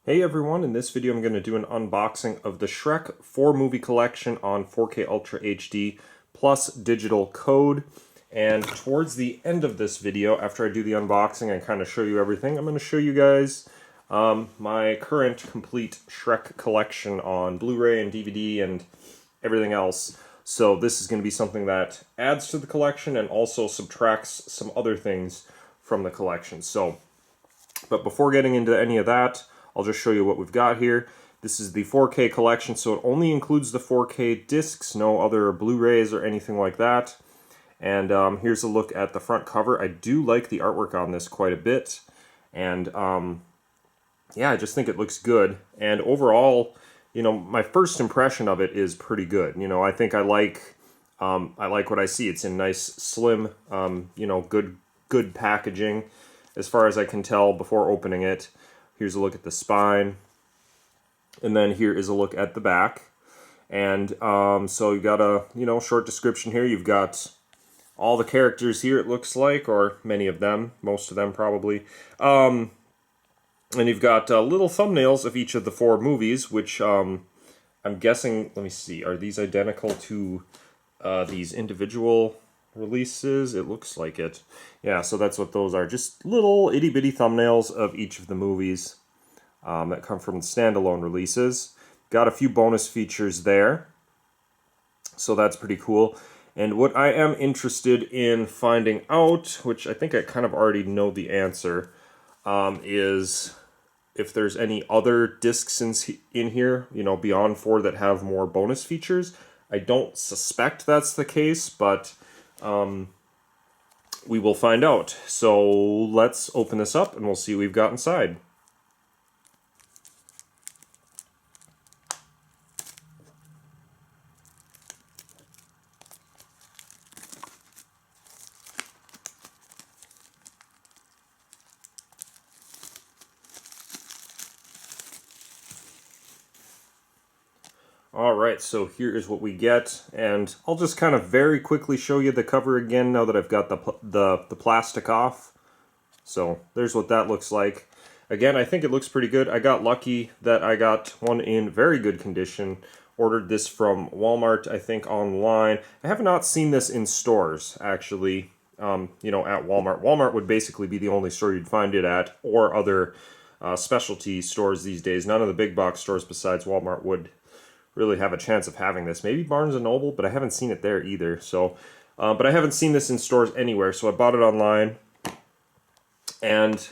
Hey everyone, in this video I'm going to do an unboxing of the Shrek 4 movie collection on 4K Ultra HD plus digital code. And towards the end of this video, after I do the unboxing and kind of show you everything, I'm going to show you guys my current complete Shrek collection on Blu-ray and DVD and everything else. So this is going to be something that adds to the collection and also subtracts some other things from the collection. But before getting into any of that, I'll just show you what we've got here. This is the 4K collection, so it only includes the 4K discs, no other Blu-rays or anything like that. And here's a look at the front cover. I do like the artwork on this quite a bit. And yeah, I just think it looks good. And overall, you know, my first impression of it is pretty good. You know, I think I like what I see. It's in nice, slim, you know, good packaging as far as I can tell before opening it. Here's a look at the spine, and then here is a look at the back. And so you got a short description here. You've got all the characters here, it looks like, or many of them, most of them probably. And you've got little thumbnails of each of the 4 movies, which I'm guessing. Let me see. Are these identical to these individual releases? It looks like it. Yeah, so that's what those are. Just little itty-bitty thumbnails of each of the movies that come from standalone releases. Got a few bonus features there, so that's pretty cool. And what I am interested in finding out, which I think I kind of already know the answer, is if there's any other discs in here, you know, beyond 4 that have more bonus features. I don't suspect that's the case, but we will find out. So let's open this up and we'll see what we've got inside. Alright, so here is what we get, and I'll just kind of very quickly show you the cover again now that I've got the plastic off. So there's what that looks like. Again, I think it looks pretty good. I got lucky that I got one in very good condition. Ordered this from Walmart, I think, online. I have not seen this in stores, actually, you know, at Walmart. Walmart would basically be the only store you'd find it at, or other specialty stores these days. None of the big box stores besides Walmart would really have a chance of having this. Maybe Barnes & Noble, but I haven't seen it there either. So, but I haven't seen this in stores anywhere, so I bought it online. And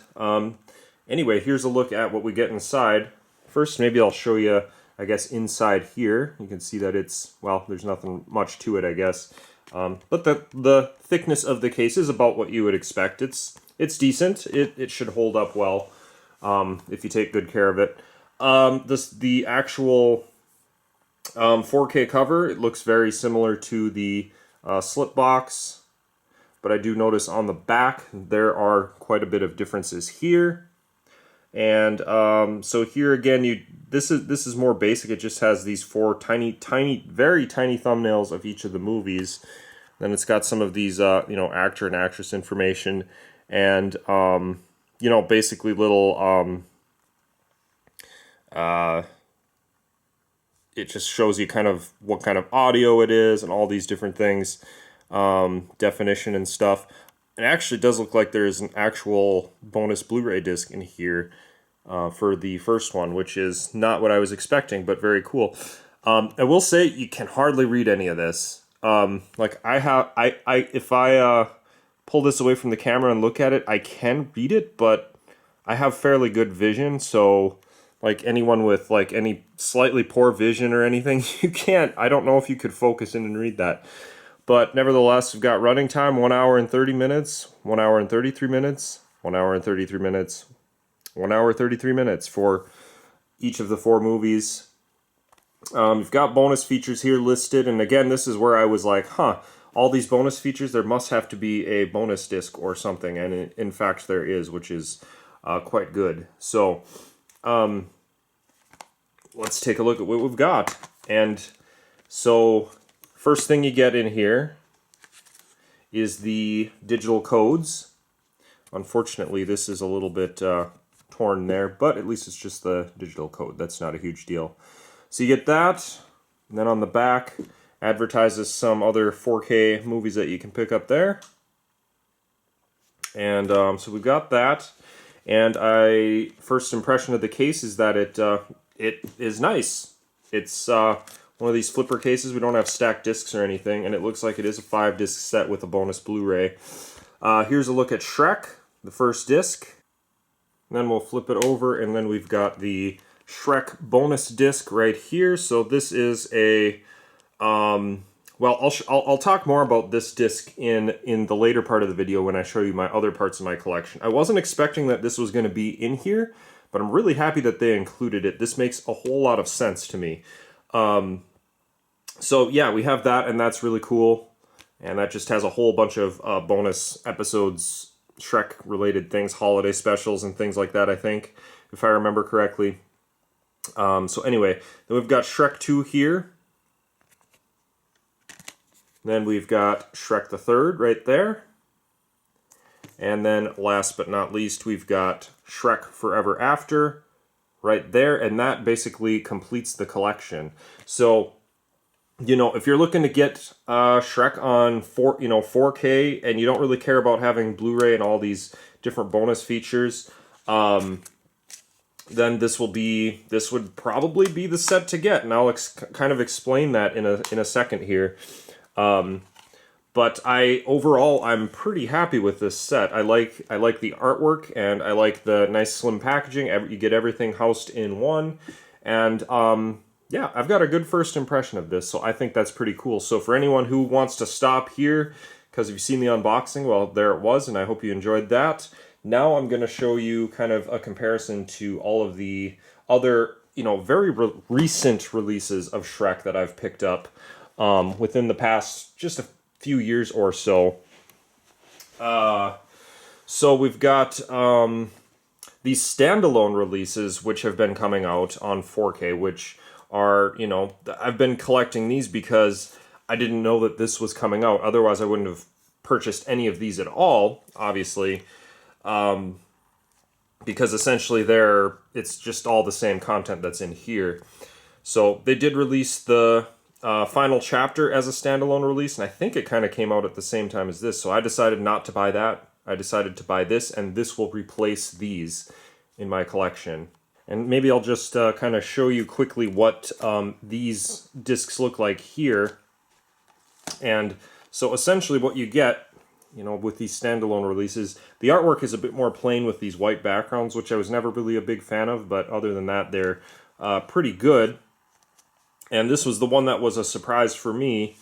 anyway, here's a look at what we get inside. First, maybe I'll show you, I guess, inside here. You can see that it's, well, there's nothing much to it, I guess. But the thickness of the case is about what you would expect. It's decent. It should hold up well if you take good care of it. The actual 4K cover, it looks very similar to the slip box, but I do notice on the back there are quite a bit of differences here. And so here again, this is more basic. It just has these 4 tiny, very tiny thumbnails of each of the movies. Then it's got some of these you know, actor and actress information, and you know, basically little it just shows you kind of what kind of audio it is and all these different things, definition and stuff. It actually does look like there is an actual bonus Blu-ray disc in here for the first one, which is not what I was expecting, but very cool. I will say you can hardly read any of this. Like if I pull this away from the camera and look at it, I can read it, but I have fairly good vision, so like anyone with like any slightly poor vision or anything, you can't. I don't know if you could focus in and read that. But nevertheless, we've got running time, 1 hour and 30 minutes, 1 hour and 33 minutes, 1 hour and 33 minutes, 1 hour 33 minutes for each of the 4 movies. You've got bonus features here listed, and again, this is where I was like, huh, all these bonus features, there must have to be a bonus disc or something, and in fact there is, which is quite good. So let's take a look at what we've got. And so first thing you get in here is the digital codes. Unfortunately, this is a little bit torn there, but at least it's just the digital code. That's not a huge deal. So you get that, and then on the back, advertises some other 4K movies that you can pick up there. And so we've got that. And first impression of the case is that it is nice. It's one of these flipper cases. We don't have stacked discs or anything, and it looks like it is a 5-disc set with a bonus Blu-ray. Here's a look at Shrek, the first disc. And then we'll flip it over, and then we've got the Shrek bonus disc right here. So this is a well, I'll talk more about this disc in the later part of the video when I show you my other parts of my collection. I wasn't expecting that this was going to be in here, but I'm really happy that they included it. This makes a whole lot of sense to me. So yeah, we have that, and that's really cool. And that just has a whole bunch of bonus episodes, Shrek-related things, holiday specials, and things like that, I think, if I remember correctly. So anyway, then we've got Shrek 2 here. Then we've got Shrek the Third right there. And then last but not least, we've got Shrek Forever After right there. And that basically completes the collection. So, you know, if you're looking to get Shrek on 4K and you don't really care about having Blu-ray and all these different bonus features, then this would probably be the set to get. And I'll kind of explain that in a second here. But overall, I'm pretty happy with this set. I like the artwork, and I like the nice slim packaging. You get everything housed in one, and yeah, I've got a good first impression of this, so I think that's pretty cool. So for anyone who wants to stop here, because you've seen the unboxing, well, there it was, and I hope you enjoyed that. Now I'm going to show you kind of a comparison to all of the other, very recent releases of Shrek that I've picked up within the past just a few years or so. So we've got these standalone releases which have been coming out on 4K, which are, I've been collecting these because I didn't know that this was coming out. Otherwise, I wouldn't have purchased any of these at all, obviously, because essentially it's just all the same content that's in here. So they did release the final chapter as a standalone release, and I think it kind of came out at the same time as this, so I decided not to buy that. I decided to buy this, and this will replace these in my collection. And maybe I'll just kind of show you quickly what these discs look like here. And so essentially what you get, with these standalone releases, the artwork is a bit more plain with these white backgrounds, which I was never really a big fan of, but other than that, they're pretty good. And this was the one that was a surprise for me,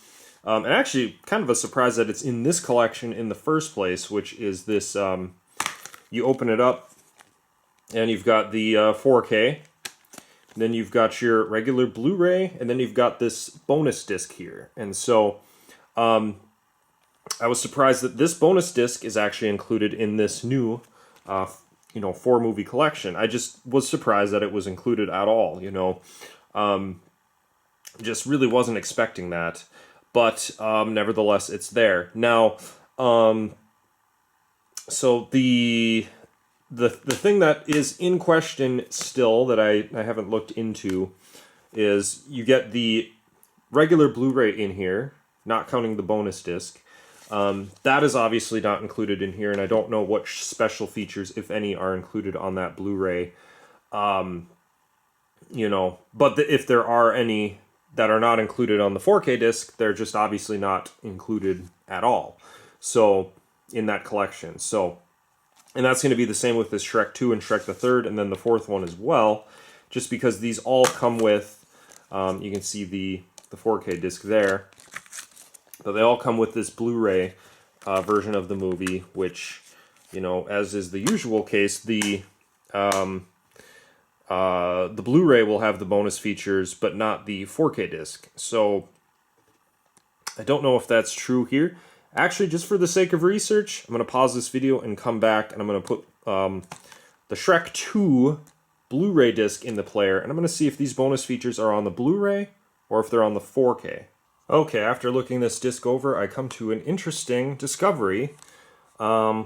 and actually kind of a surprise that it's in this collection in the first place, which is this, you open it up, and you've got the 4K, then you've got your regular Blu-ray, and then you've got this bonus disc here. And so I was surprised that this bonus disc is actually included in this new 4-movie collection. I just was surprised that it was included at all, just really wasn't expecting that, but nevertheless, it's there. Now, so the thing that is in question still that I haven't looked into is you get the regular Blu-ray in here, not counting the bonus disc. That is obviously not included in here, and I don't know what special features, if any, are included on that Blu-ray. But if there are any that are not included on the 4K disc, they're just obviously not included at all. So, in that collection. So, and that's going to be the same with this Shrek 2 and Shrek the Third, and then the fourth one as well, just because these all come with, you can see the 4K disc there, but they all come with this Blu-ray version of the movie, which, as is the usual case, the Blu-ray will have the bonus features, but not the 4K disc. So, I don't know if that's true here. Actually, just for the sake of research, I'm going to pause this video and come back, and I'm going to put the Shrek 2 Blu-ray disc in the player, and I'm going to see if these bonus features are on the Blu-ray or if they're on the 4K. Okay, after looking this disc over, I come to an interesting discovery,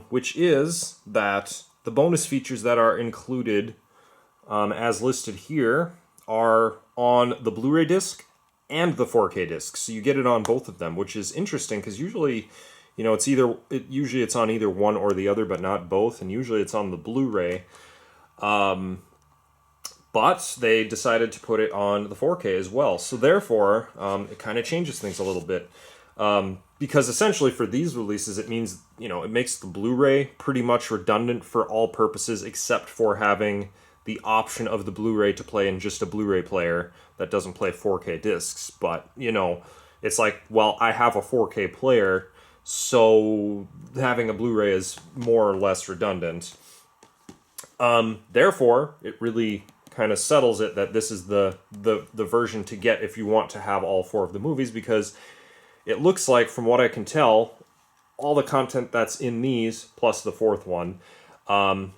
which is that the bonus features that are included, as listed here, are on the Blu-ray disc and the 4K disc. So you get it on both of them, which is interesting because usually, usually it's on either one or the other, but not both, and usually it's on the Blu-ray. But they decided to put it on the 4K as well. So therefore, it kind of changes things a little bit. Because essentially for these releases, it means, it makes the Blu-ray pretty much redundant for all purposes except for having the option of the Blu-ray to play in just a Blu-ray player that doesn't play 4K discs. But, it's like, well, I have a 4K player, so having a Blu-ray is more or less redundant. Therefore, it really kind of settles it that this is the version to get if you want to have all 4 of the movies, because it looks like, from what I can tell, all the content that's in these, plus the 4th one,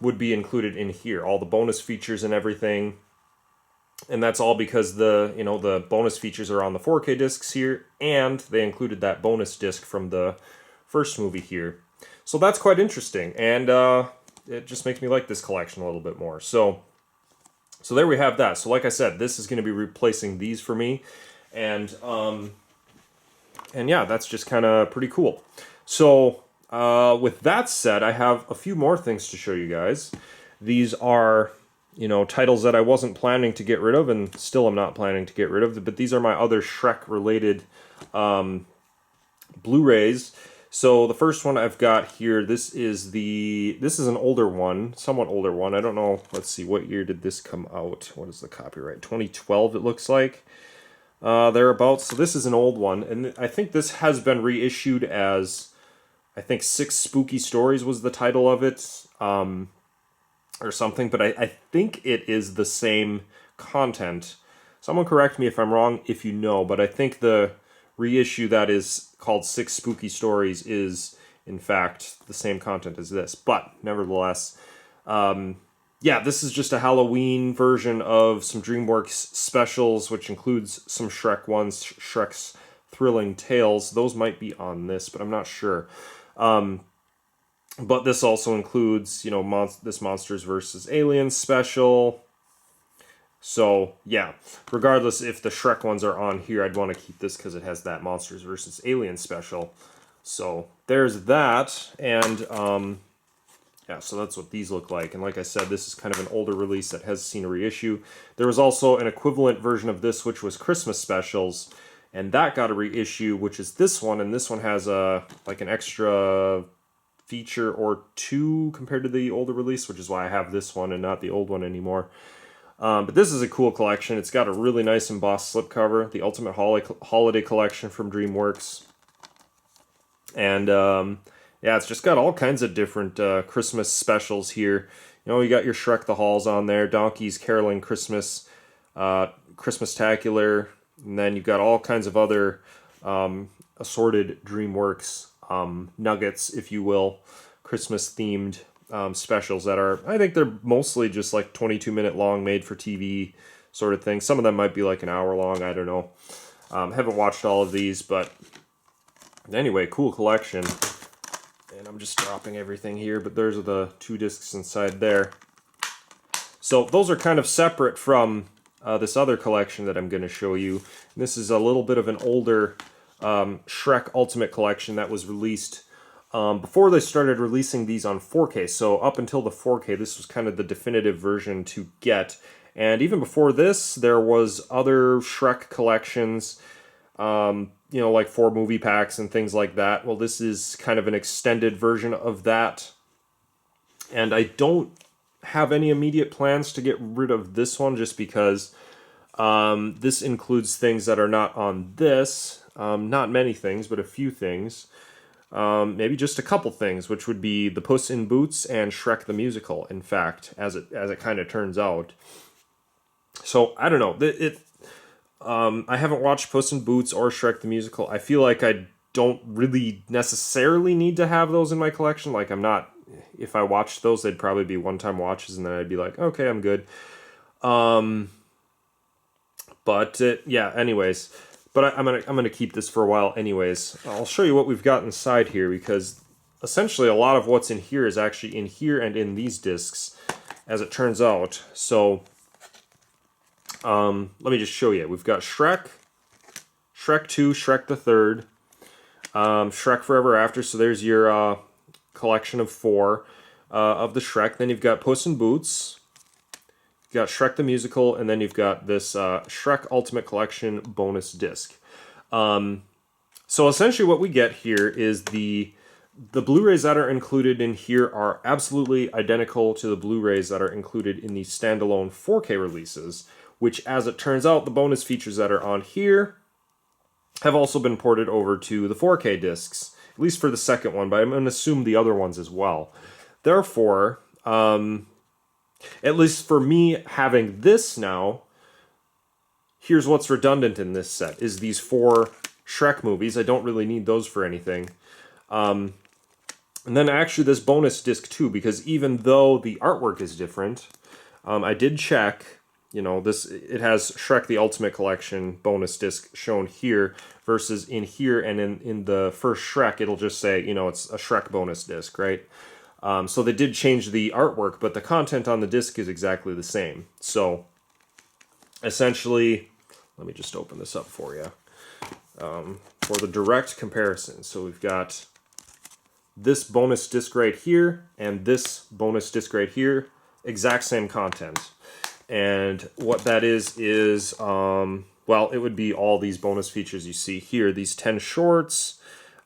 would be included in here. All the bonus features and everything. And that's all because the bonus features are on the 4K discs here, and they included that bonus disc from the first movie here. So that's quite interesting, and it just makes me like this collection a little bit more. So there we have that. So like I said, this is going to be replacing these for me, and yeah, that's just kind of pretty cool. So with that said, I have a few more things to show you guys. These are, titles that I wasn't planning to get rid of, and still I'm not planning to get rid of, but these are my other Shrek-related Blu-rays. So the first one I've got here, this is an older one, somewhat older one. I don't know, let's see, what year did this come out? What is the copyright? 2012, it looks like. Thereabouts. So this is an old one, and I think this has been reissued as, I think, 6 Spooky Stories was the title of it, or something, but I think it is the same content. Someone correct me if I'm wrong, if you know, but I think the reissue that is called 6 Spooky Stories is, in fact, the same content as this. But, nevertheless, yeah, this is just a Halloween version of some DreamWorks specials, which includes some Shrek ones, Shrek's Thrilling Tales. Those might be on this, but I'm not sure. But this also includes, this Monsters vs. Aliens special. So, yeah, regardless if the Shrek ones are on here, I'd want to keep this because it has that Monsters vs. Aliens special. So, there's that, and, yeah, so that's what these look like. And like I said, this is kind of an older release that has seen a reissue. There was also an equivalent version of this, which was Christmas specials, and that got a reissue, which is this one, and this one has like an extra feature or 2 compared to the older release, which is why I have this one and not the old one anymore. But this is a cool collection. It's got a really nice embossed slipcover, the Ultimate Holiday Collection from DreamWorks. And, yeah, it's just got all kinds of different Christmas specials here. You got your Shrek the Halls on there, Donkey's Caroling Christmas, Christmas-tacular, and then you've got all kinds of other assorted DreamWorks nuggets, if you will, Christmas-themed specials that are, I think they're mostly just like 22-minute long, made for TV sort of thing. Some of them might be like an hour long, I don't know. Haven't watched all of these, but anyway, cool collection. And I'm just dropping everything here, but there's the 2 discs inside there. So those are kind of separate from this other collection that I'm going to show you. And this is a little bit of an older Shrek Ultimate Collection that was released before they started releasing these on 4K. So up until the 4K, this was kind of the definitive version to get. And even before this, there was other Shrek collections, like 4 movie packs and things like that. Well, this is kind of an extended version of that. And I don't have any immediate plans to get rid of this one just because this includes things that are not on this. Not many things, but a few things. Maybe just a couple things, which would be the Puss in Boots and Shrek the Musical, in fact, as it kind of turns out. So, I don't know. I haven't watched Puss in Boots or Shrek the Musical. I feel like I don't really necessarily need to have those in my collection. Like, I'm not... If I watched those, they'd probably be one-time watches, and then I'd be like, okay, I'm good. Yeah, anyways... But I'm gonna keep this for a while anyways. I'll show you what we've got inside here because essentially a lot of what's in here is actually in here and in these discs, as it turns out. So let me just show you. We've got Shrek, Shrek 2, Shrek the Third, Shrek Forever After. So there's your collection of 4 of the Shrek. Then you've got Puss in Boots. You've got Shrek the Musical, and then you've got this Shrek Ultimate Collection bonus disc. So essentially what we get here is the Blu-rays that are included in here are absolutely identical to the Blu-rays that are included in the standalone 4K releases, which, as it turns out, the bonus features that are on here have also been ported over to the 4K discs, at least for the second one, but I'm going to assume the other ones as well. Therefore, at least for me having this now, here's what's redundant in this set, is these 4 Shrek movies. I don't really need those for anything. And then actually this bonus disc too, because even though the artwork is different, I did check, you know, it has Shrek the Ultimate Collection bonus disc shown here versus in here, and in the first Shrek it'll just say, you know, it's a Shrek bonus disc, right? So they did change the artwork, but the content on the disc is exactly the same. So essentially, let me just open this up for you for the direct comparison. So we've got this bonus disc right here and this bonus disc right here, exact same content. And what that is, well, it would be all these bonus features you see here, these 10 shorts,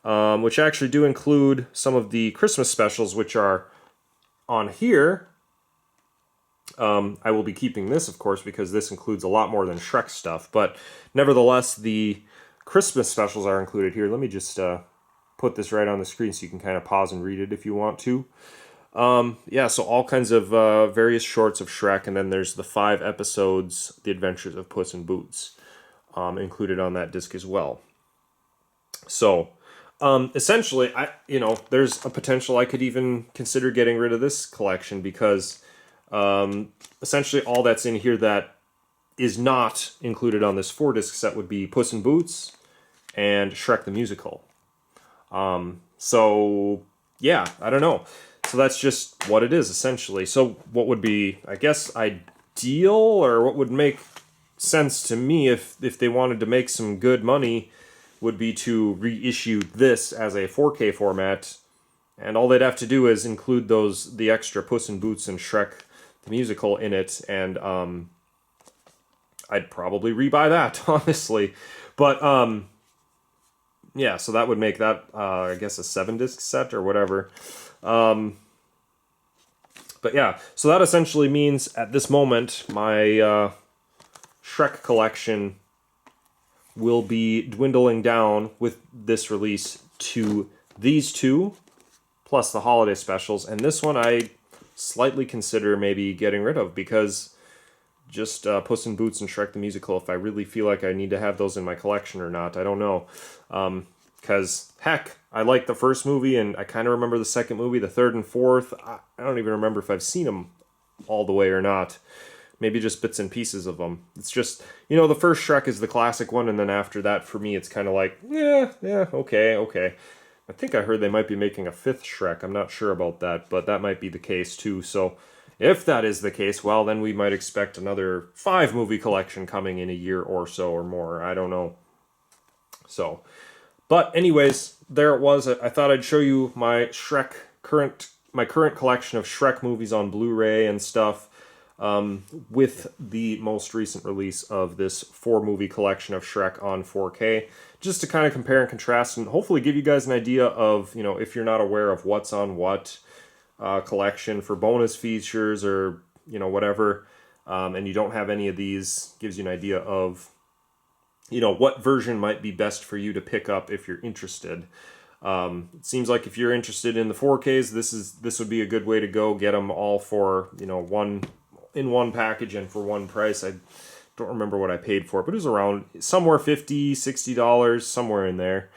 which actually do include some of the Christmas specials, which are on here. I will be keeping this, of course, because this includes a lot more than Shrek stuff, but nevertheless, the Christmas specials are included here. Let me just put this right on the screen so you can kind of pause and read it if you want to. Yeah, so all kinds of various shorts of Shrek, and then there's the 5 episodes, The Adventures of Puss in Boots, included on that disc as well. So, essentially, there's a potential I could even consider getting rid of this collection, because essentially all that's in here that is not included on this 4-disc set would be Puss in Boots and Shrek the Musical. So, yeah, I don't know. So that's just what it is, essentially. So what would be, I guess, ideal, or what would make sense to me if they wanted to make some good money, would be to reissue this as a 4K format, and all they'd have to do is include the extra Puss in Boots and Shrek the Musical in it, and I'd probably rebuy that, honestly. But yeah, so that would make that, I guess, a 7-disc set or whatever. But yeah, so that essentially means at this moment my Shrek collection will be dwindling down with this release to these 2, plus the holiday specials. And this one I slightly consider maybe getting rid of, because just Puss in Boots and Shrek the Musical, if I really feel like I need to have those in my collection or not, I don't know. Because, heck, I like the first movie, and I kind of remember the second movie, the third and fourth. I don't even remember if I've seen them all the way or not. Maybe just bits and pieces of them. It's just, the first Shrek is the classic one, and then after that, for me, it's kind of like, yeah, okay. I think I heard they might be making a 5th Shrek. I'm not sure about that, but that might be the case, too. So if that is the case, well, then we might expect another 5-movie collection coming in a year or so or more. I don't know. So, but anyways, there it was. I thought I'd show you my current collection of Shrek movies on Blu-ray and stuff, with the most recent release of this 4-movie collection of Shrek on 4K, just to kind of compare and contrast, and hopefully give you guys an idea of, if you're not aware of what's on what collection for bonus features or, whatever, and you don't have any of these, gives you an idea of, what version might be best for you to pick up if you're interested. It seems like if you're interested in the 4Ks, this would be a good way to go. Get them all for, one package and for one price. I don't remember what I paid for it, but it was around somewhere $50, $60, somewhere in there.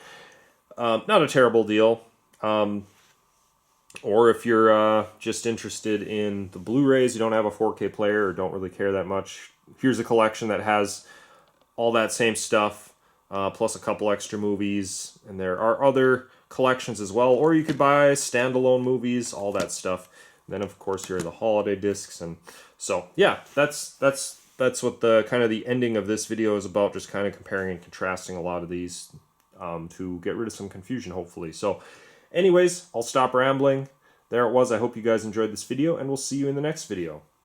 Not a terrible deal. Or if you're just interested in the Blu-rays, you don't have a 4K player or don't really care that much, here's a collection that has all that same stuff, plus a couple extra movies. And there are other collections as well, or you could buy standalone movies, all that stuff. And then of course here are the holiday discs, and so yeah, that's what the kind of the ending of this video is about, just kind of comparing and contrasting a lot of these to get rid of some confusion, hopefully. So anyways, I'll stop rambling. There it was. I hope you guys enjoyed this video, and we'll see you in the next video.